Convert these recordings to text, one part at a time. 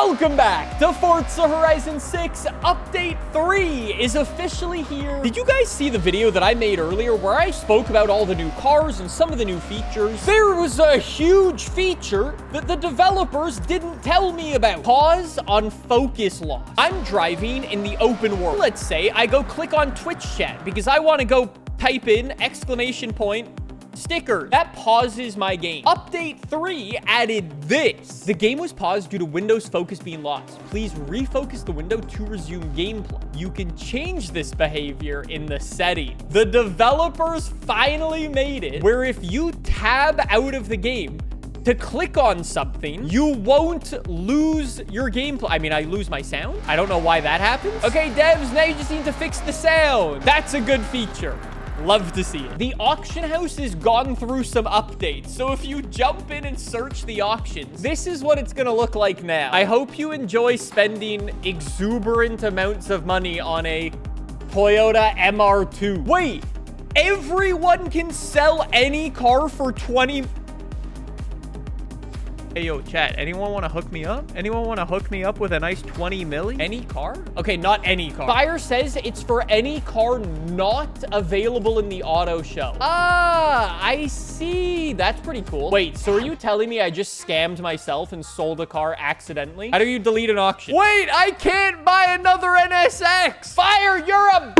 Welcome back to Forza Horizon 6. Update 3 is officially here. Did you guys see the video that I made earlier where I spoke about all the new cars and some of the new features? There was a huge feature that the developers didn't tell me about. Pause on focus loss. I'm driving in the open world. Let's say I go click on Twitch chat because I want to go type in ! Sticker. That pauses my game. Update 3 added this. The game was paused due to Windows focus being lost. Please refocus the window to resume gameplay. You can change this behavior in the settings. The developers finally made it where if you tab out of the game to click on something, you won't lose your gameplay. I mean, I lose my sound. I don't know why that happens. Okay, devs, now you just need to fix the sound. That's a good feature. Love to see it. The auction house has gone through some updates, so if you jump in and search the auctions, this is what it's gonna look like now. I hope you enjoy spending exuberant amounts of money on a Toyota MR2. Wait, everyone can sell any car for 20... Hey, yo, chat, anyone want to hook me up? Anyone want to hook me up with a nice 20 milli? Any car? Okay, not any car. Buyer says it's for any car not available in the auto show. Ah, I see. That's pretty cool. Wait, so are you telling me I just scammed myself and sold a car accidentally? How do you delete an auction? Wait, I can't buy another NSX. Fire, you're a...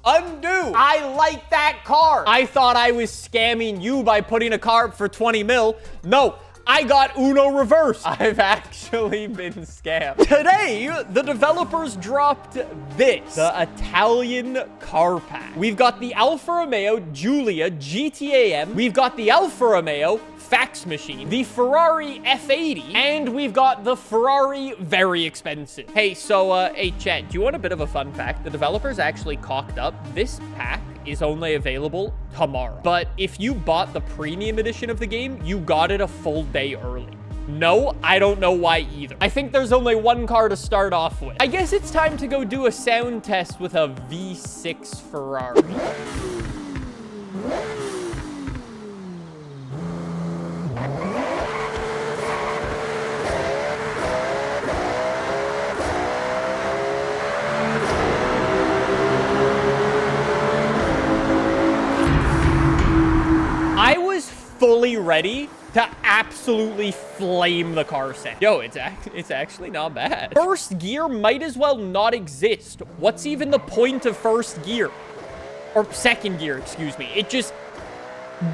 Undo. I like that car. I thought I was scamming you by putting a car up for 20 mil. No. I got Uno reverse. I've actually been scammed. Today, the developers dropped this, the Italian car pack. We've got the Alfa Romeo Giulia GTAm. We've got the Alfa Romeo fax machine, the Ferrari F80, and we've got the Ferrari very expensive. Hey, so, hey, chat, do you want a bit of a fun fact? The developers actually cocked up. This pack is only available tomorrow. But if you bought the premium edition of the game, you got it a full day early. No, I don't know why either. I think there's only one car to start off with. I guess it's time to go do a sound test with a V6 Ferrari. I was fully ready to absolutely flame the car sound. Yo, it's actually not bad. First gear might as well not exist. What's even the point of first gear? Or second gear, excuse me. It just...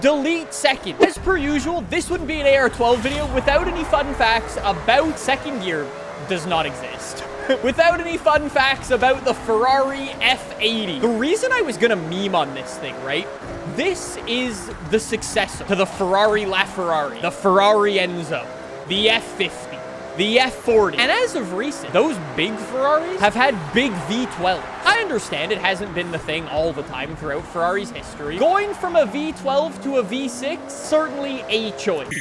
delete second. As per usual, this would be an AR12 video without any fun facts about second gear does not exist. Without any fun facts about the Ferrari F80. The reason I was gonna meme on this thing, right? This is the successor to the Ferrari LaFerrari, the Ferrari Enzo, the F50, the F40. And as of recent, those big Ferraris have had big V12. I understand it hasn't been the thing all the time throughout Ferrari's history. Going from a V12 to a V6, certainly a choice.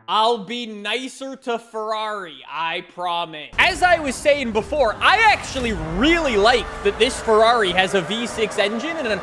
I'll be nicer to Ferrari, I promise. As I was saying before, I actually really like that this Ferrari has a V6 engine, and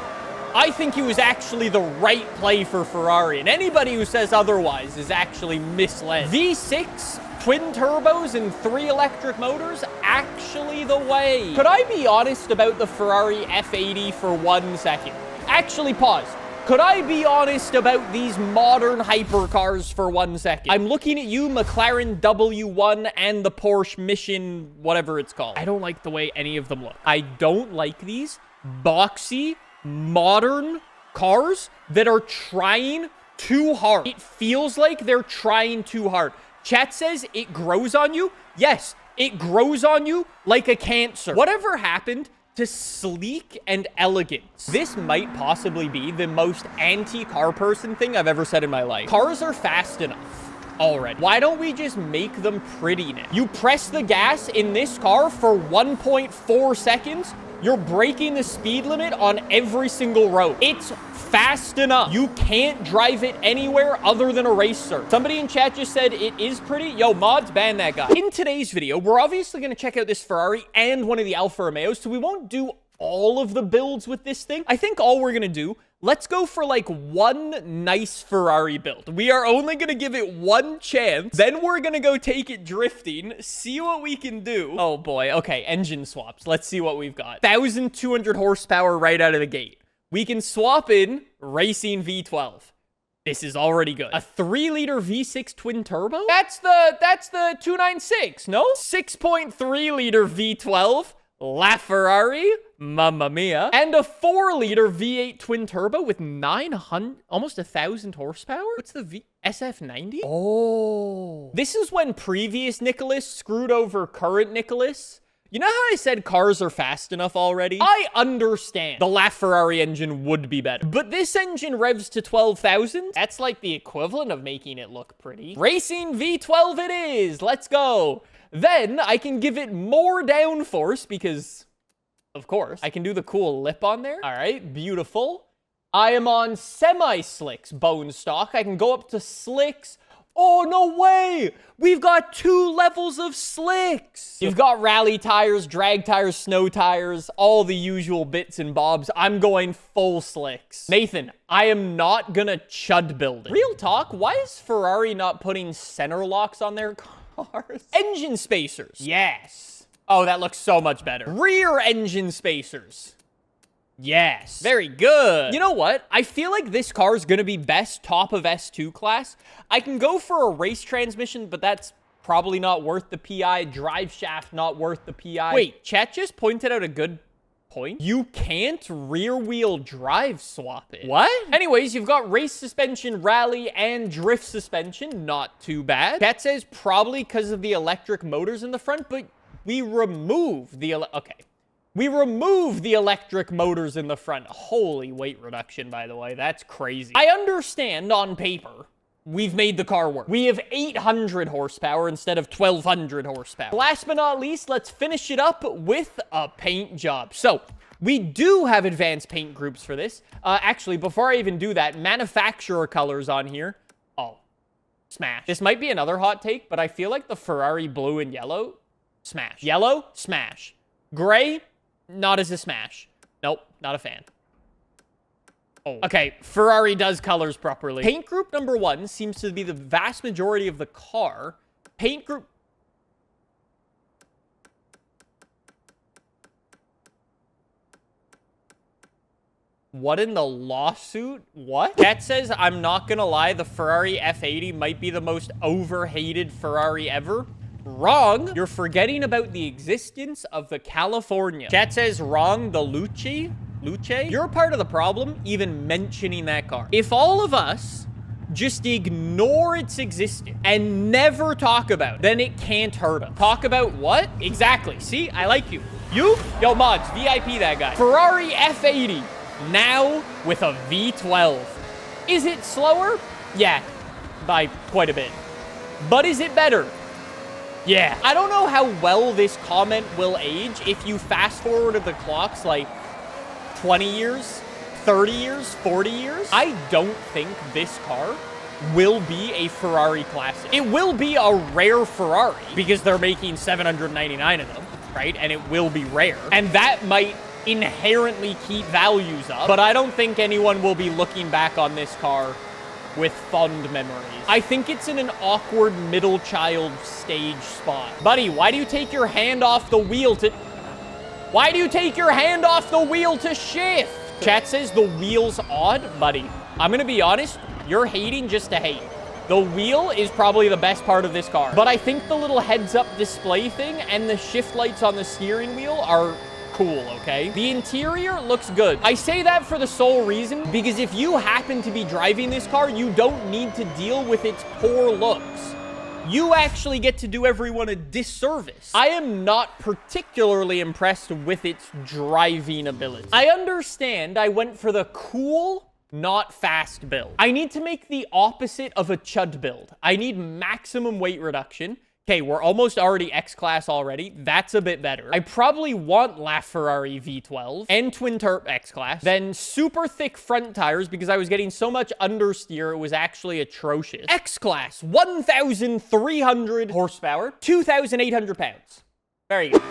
I think it was actually the right play for Ferrari, and anybody who says otherwise is actually misled. V6, twin turbos, and 3 electric motors, actually the way. Could I be honest about the Ferrari F80 for 1 second? Actually, pause. Could I be honest about these modern hypercars for 1 second? I'm looking at you, McLaren W1 and the Porsche Mission, whatever it's called. I don't like the way any of them look. I don't like these boxy, modern cars that are trying too hard. It feels like they're trying too hard. Chat says it grows on you. Yes, it grows on you like a cancer. Whatever happened to sleek and elegance? This might possibly be the most anti-car person thing I've ever said in my life. Cars are fast enough already. Why don't we just make them pretty now? You press the gas in this car for 1.4 seconds, you're breaking the speed limit on every single road. It's fast enough. You can't drive it anywhere other than a racer. Somebody in chat just said it is pretty. Yo, mods, ban that guy. In today's video, we're obviously going to check out this Ferrari and one of the Alfa Romeos, so we won't do all of the builds with this thing. I think all we're going to do let's go for like one nice Ferrari build. We are only going to give it one chance. Then we're going to go take it drifting, see what we can do. Oh boy. Okay, engine swaps. Let's see what we've got. 1,200 horsepower right out of the gate. We can swap in racing V12. This is already good. A 3-liter V6 twin turbo? That's the 296, no? 6.3-liter V12. La Ferrari, mamma mia. And a 4-liter V8 twin turbo with 900, almost 1,000 horsepower. What's the SF90? Oh. This is when previous Nicholas screwed over current Nicholas. You know how I said cars are fast enough already? I understand the LaFerrari engine would be better, but this engine revs to 12,000. That's like the equivalent of making it look pretty. Racing V12 it is. Let's go. Then I can give it more downforce because, of course, I can do the cool lip on there. All right, beautiful. I am on semi-slicks bone stock. I can go up to slicks. Oh, no way! We've got 2 levels of slicks! You've got rally tires, drag tires, snow tires, all the usual bits and bobs. I'm going full slicks. Nathan, I am not gonna chud build it. Real talk, why is Ferrari not putting center locks on their cars? Engine spacers. Yes. Oh, that looks so much better. Rear engine spacers. Yes. Very good. You know what? I feel like this car is going to be best top of S2 class. I can go for a race transmission, but that's probably not worth the PI. Drive shaft, not worth the PI. Wait, chat just pointed out a good point. You can't rear wheel drive swap it. What? Anyways, you've got race suspension, rally, and drift suspension. Not too bad. Chat says probably because of the electric motors in the front, but we remove the... Okay. We remove the electric motors in the front. Holy weight reduction, by the way. That's crazy. I understand on paper, we've made the car work. We have 800 horsepower instead of 1,200 horsepower. Last but not least, let's finish it up with a paint job. So, we do have advanced paint groups for this. Actually, before I even do that, manufacturer colors on here. Oh, smash. This might be another hot take, but I feel like the Ferrari blue and yellow, smash. Yellow, smash. Gray, not as a smash. Nope, not a fan. Oh. Okay, Ferrari does colors properly. Paint group number 1 seems to be the vast majority of the car. Paint group... What in the lawsuit? What? Cat says, I'm not gonna lie, the Ferrari F80 might be the most overhated Ferrari ever. Wrong. You're forgetting about the existence of the California. Chat says wrong, the Luce? You're part of the problem even mentioning that car. If all of us just ignore its existence and never talk about it, then it can't hurt us. Talk about what? Exactly. See, I like you. You? Yo, mods, VIP that guy. Ferrari F80, now with a V12. Is it slower? Yeah, by quite a bit. But is it better? Yeah. I don't know how well this comment will age if you fast forwarded the clocks like 20 years, 30 years, 40 years. I don't think this car will be a Ferrari classic. It will be a rare Ferrari because they're making 799 of them, right? And it will be rare. And that might inherently keep values up. But I don't think anyone will be looking back on this car with fond memories. I think it's in an awkward middle child stage spot. Buddy, why do you take your hand off the wheel to... Why do you take your hand off the wheel to shift? Chat says the wheel's odd. Buddy, I'm gonna be honest, you're hating just to hate. The wheel is probably the best part of this car. But I think the little heads-up display thing and the shift lights on the steering wheel are cool, okay? The interior looks good. I say that for the sole reason because if you happen to be driving this car, you don't need to deal with its poor looks. You actually get to do everyone a disservice. I am not particularly impressed with its driving ability. I understand I went for the cool, not fast build. I need to make the opposite of a chud build. I need maximum weight reduction. Okay, we're almost already X-Class already. That's a bit better. I probably want LaFerrari V12 and Twin Turbo X-Class. Then super thick front tires because I was getting so much understeer, it was actually atrocious. X-Class, 1,300 horsepower, 2,800 pounds. Very good.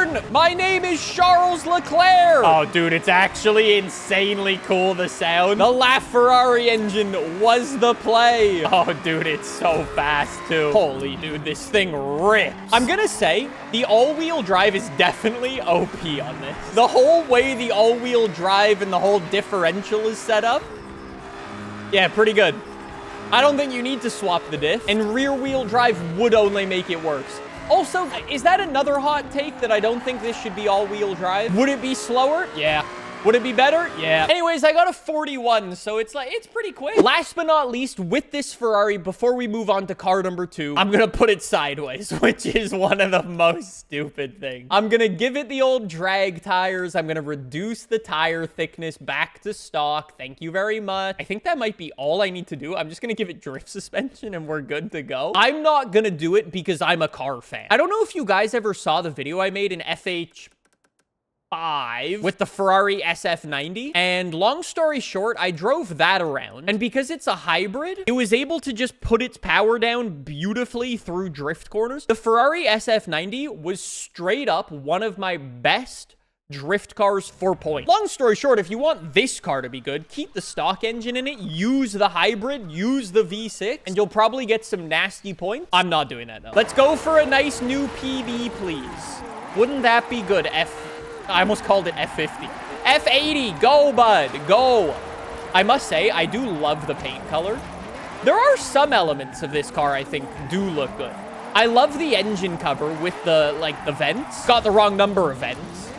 turn. My name is Charles Leclerc. Oh, dude, it's actually insanely cool, the sound. The LaFerrari engine was the play. Oh, dude, it's so fast, too. Holy, dude, this thing rips. I'm gonna say the all-wheel drive is definitely OP on this. The whole way the all-wheel drive and the whole differential is set up, yeah, pretty good. I don't think you need to swap the diff, and rear-wheel drive would only make it worse. Also, is that another hot take that I don't think this should be all-wheel drive? Would it be slower? Yeah. Would it be better? Yeah. Anyways, I got a 41, so it's pretty quick. Last but not least, with this Ferrari, before we move on to car number 2, I'm gonna put it sideways, which is one of the most stupid things. I'm gonna give it the old drag tires. I'm gonna reduce the tire thickness back to stock. Thank you very much. I think that might be all I need to do. I'm just gonna give it drift suspension and we're good to go. I'm not gonna do it because I'm a car fan. I don't know if you guys ever saw the video I made in FH6 with the Ferrari SF90, and long story short, I drove that around, and because it's a hybrid, it was able to just put its power down beautifully through drift corners. The Ferrari SF90 was straight up one of my best drift cars for points. Long story short, if you want this car to be good, keep the stock engine in it, use the hybrid, use the V6, and you'll probably get some nasty points. I'm not doing that, though. Let's go for a nice new PB, please. Wouldn't that be good? I almost called it F50. F80, go, bud, go. I must say, I do love the paint color. There are some elements of this car I think do look good. I love the engine cover with the vents. Got the wrong number of vents,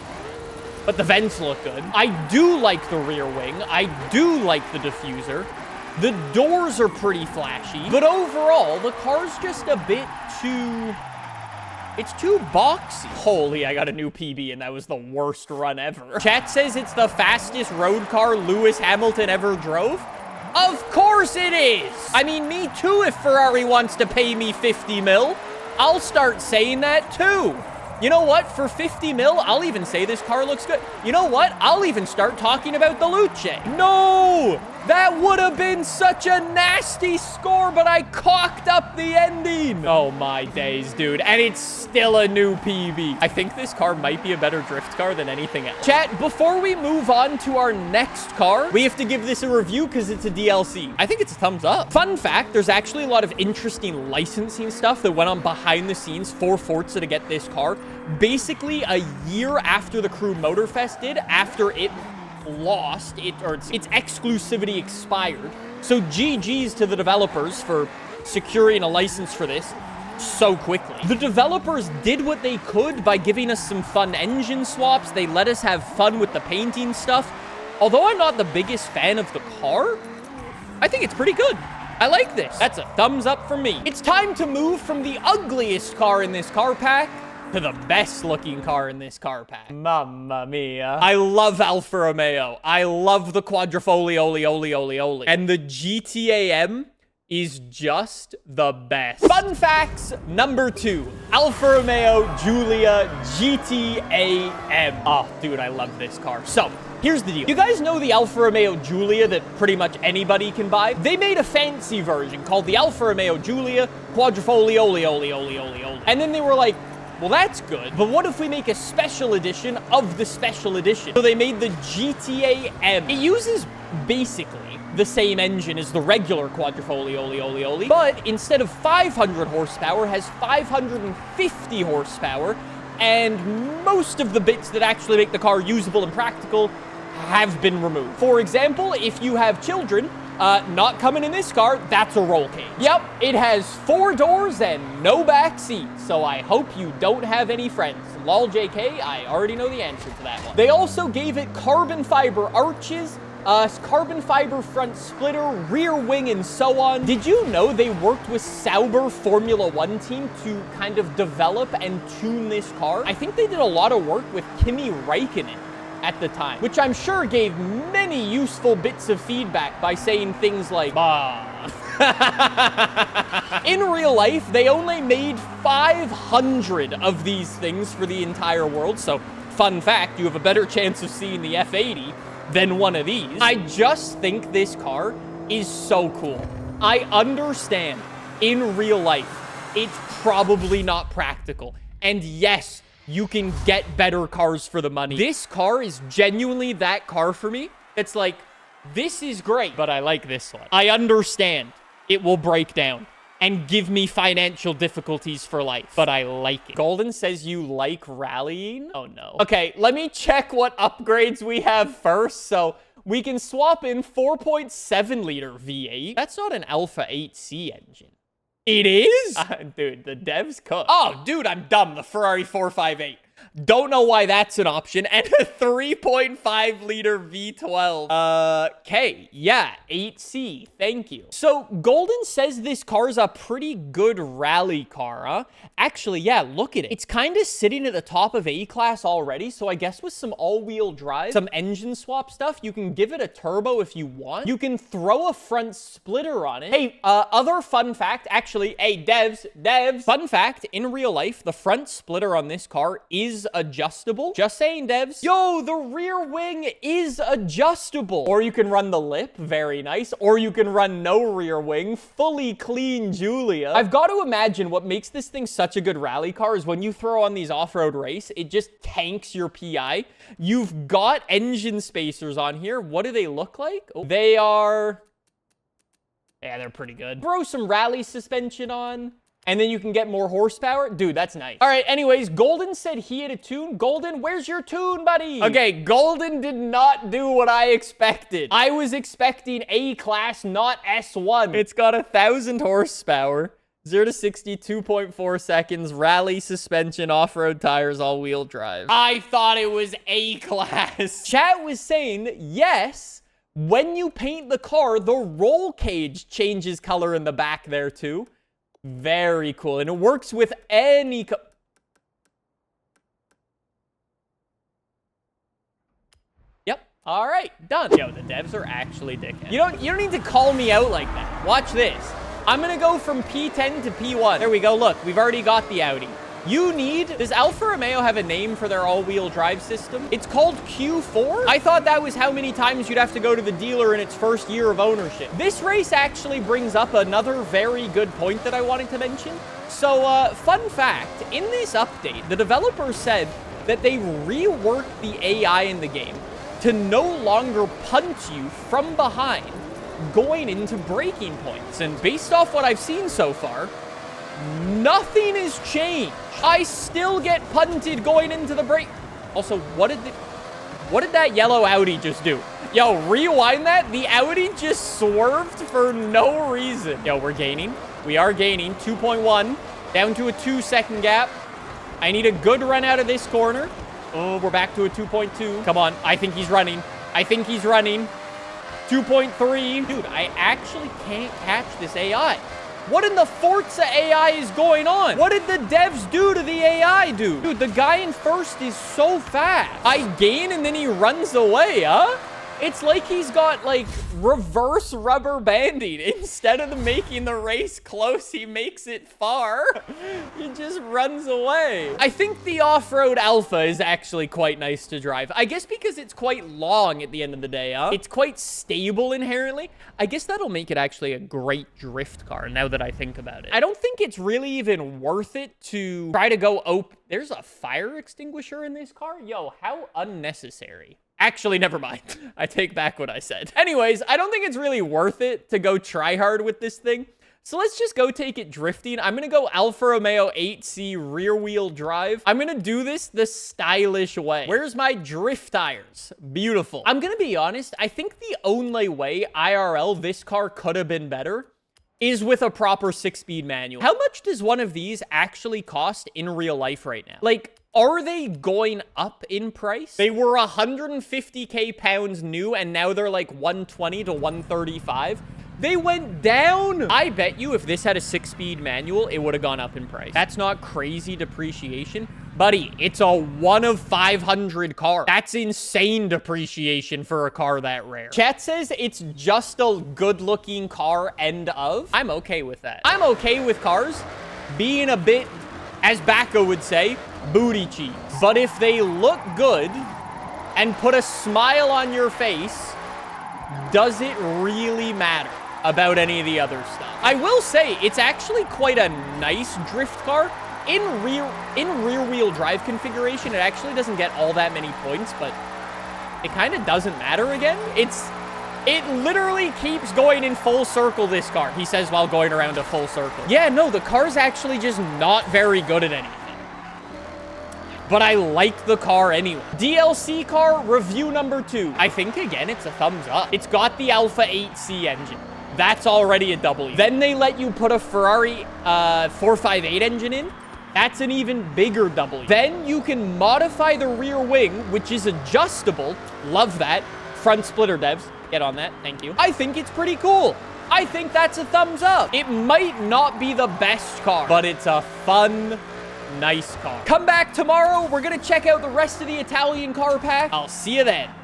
but the vents look good. I do like the rear wing. I do like the diffuser. The doors are pretty flashy, but overall, the car's just a bit too... It's too boxy. Holy, I got a new PB, and that was the worst run ever. Chat says it's the fastest road car Lewis Hamilton ever drove. Of course it is. I mean, me too, if Ferrari wants to pay me 50 mil. I'll start saying that too. You know what? For 50 mil, I'll even say this car looks good. You know what? I'll even start talking about the Luce. No! That would have been such a nasty score, but I cocked up the ending. Oh my days, dude. And it's still a new PB. I think this car might be a better drift car than anything else. Chat, before we move on to our next car, we have to give this a review because it's a DLC. I think it's a thumbs up. Fun fact, there's actually a lot of interesting licensing stuff that went on behind the scenes for Forza to get this car. Basically, a year after the Crew Motorfest did, after it lost its exclusivity expired. So GG's to the developers for securing a license for this so quickly. The developers did what they could by giving us some fun engine swaps. They let us have fun with the painting stuff. Although I'm not the biggest fan of the car, I think it's pretty good. I like this. That's a thumbs up from me. It's time to move from the ugliest car in this car pack to the best looking car in this car pack. Mamma mia. I love Alfa Romeo. I love the Quadrifoglio, and the GTAm is just the best. Fun facts number 2. Alfa Romeo Giulia GTAm. Oh, dude, I love this car. So, here's the deal. You guys know the Alfa Romeo Giulia that pretty much anybody can buy? They made a fancy version called the Alfa Romeo Giulia Quadrifoglio. And then they were like, well, that's good, but what if we make a special edition of the special edition? So they made the GTAm. It uses basically the same engine as the regular Quadrifoglio, but instead of 500 horsepower, has 550 horsepower, and most of the bits that actually make the car usable and practical have been removed. For example, if you have children, not coming in this car, that's a roll cage. Yep, it has 4 doors and no back seat, so I hope you don't have any friends. Lol JK, I already know the answer to that one. They also gave it carbon fiber arches, carbon fiber front splitter, rear wing, and so on. Did you know they worked with Sauber Formula 1 team to kind of develop and tune this car? I think they did a lot of work with Kimi Räikkönen at the time, which I'm sure gave many useful bits of feedback by saying things like, bah. In real life, they only made 500 of these things for the entire world, so fun fact, you have a better chance of seeing the F80 than one of these. I just think this car is so cool. I understand in real life, it's probably not practical. And yes, you can get better cars for the money. This car is genuinely that car for me. It's like, this is great, but I like this one. I understand it will break down and give me financial difficulties for life, but I like it. Golden says you like rallying? Oh, no. Okay, let me check what upgrades we have first. So we can swap in 4.7 liter V8. That's not an Alfa 8C engine. It is? Dude, the devs cook. Oh, dude, I'm dumb. The Ferrari 458. Don't know why that's an option. And a 3.5 liter V12. Okay, yeah, 8C. Thank you. So Golden says this car's a pretty good rally car, huh? Actually, yeah, look at it. It's kind of sitting at the top of A-class already. So I guess with some all-wheel drive, some engine swap stuff, you can give it a turbo if you want. You can throw a front splitter on it. Hey, other fun fact, actually, hey, devs, fun fact, in real life, the front splitter on this car is adjustable. Just saying, devs. Yo, the rear wing is adjustable. Or you can run the lip, very nice. Or you can run no rear wing, fully clean Giulia. I've got to imagine what makes this thing such a good rally car is when you throw on these off-road race, it just tanks your PI. You've got engine spacers on here. What do they look like? Oh, they are... yeah, they're pretty good. Throw some rally suspension on, and then you can get more horsepower. Dude, that's nice. All right, anyways, Golden said he had a tune. Golden, where's your tune, buddy? Okay, Golden did not do what I expected. I was expecting A-class, not S1. It's got 1,000 horsepower. 0 to 60, 2.4 seconds, rally suspension, off-road tires, all-wheel drive. I thought it was A-class. Chat was saying, yes, when you paint the car, the roll cage changes color in the back there too. Very cool. And it works with any... Yep. All right. Done. Yo, the devs are actually dickheads. You don't need to call me out like that. Watch this. I'm going to go from P10 to P1. There we go. Look, we've already got the Audi. You need... does Alfa Romeo have a name for their all-wheel drive system? It's called Q4? I thought that was how many times you'd have to go to the dealer in its first year of ownership. This race actually brings up another very good point that I wanted to mention. So, fun fact, in this update, the developers said that they reworked the AI in the game to no longer punt you from behind going into braking points. And based off what I've seen so far, nothing has changed. I still get punted going into the brake. Also, what did that yellow Audi just do? Yo, rewind that. The Audi just swerved for no reason. Yo, we're gaining. We are gaining. 2.1. Down to a 2-second gap. I need a good run out of this corner. Oh, we're back to a 2.2. Come on. I think he's running. 2.3. Dude, I actually can't catch this AI. What in the Forza AI is going on? What did the devs do to the AI, dude? Dude, the guy in first is so fast. I gain and then he runs away, huh? It's like he's got, like, reverse rubber banding. Instead of making the race close, he makes it far. He just runs away. I think the off-road Alpha is actually quite nice to drive. I guess because it's quite long at the end of the day, huh? It's quite stable inherently. I guess that'll make it actually a great drift car, now that I think about it. I don't think it's really even worth it to try to go There's a fire extinguisher in this car? Yo, how unnecessary. Actually, never mind. I take back what I said. Anyways, I don't think it's really worth it to go try hard with this thing. So let's just go take it drifting. I'm going to go Alfa Romeo 8C rear wheel drive. I'm going to do this the stylish way. Where's my drift tires? Beautiful. I'm going to be honest. I think the only way IRL this car could have been better is with a proper 6-speed manual. How much does one of these actually cost in real life right now? Like, are they going up in price? They were 150k pounds new, and now they're like 120 to 135. They went down. I bet you if this had a 6-speed manual, it would have gone up in price. That's not crazy depreciation. Buddy, it's a 1 of 500 car. That's insane depreciation for a car that rare. Chat says it's just a good-looking car, end of. I'm okay with that. I'm okay with cars being a bit, as Bacco would say, booty cheeks. But if they look good and put a smile on your face, does it really matter about any of the other stuff? I will say it's actually quite a nice drift car. in rear wheel drive configuration, it actually doesn't get all that many points, but it kind of doesn't matter again. It literally keeps going in full circle, this car, he says while going around a full circle. Yeah, no, the car's actually just not very good at anything. But I like the car anyway. DLC car review number 2. I think, again, it's a thumbs up. It's got the Alfa 8C engine. That's already a W. Then they let you put a Ferrari 458 engine in. That's an even bigger W. Then you can modify the rear wing, which is adjustable. Love that. Front splitter devs. Get on that. Thank you. I think it's pretty cool. I think that's a thumbs up. It might not be the best car, but it's a fun, nice car. Come back tomorrow. We're going to check out the rest of the Italian car pack. I'll see you then.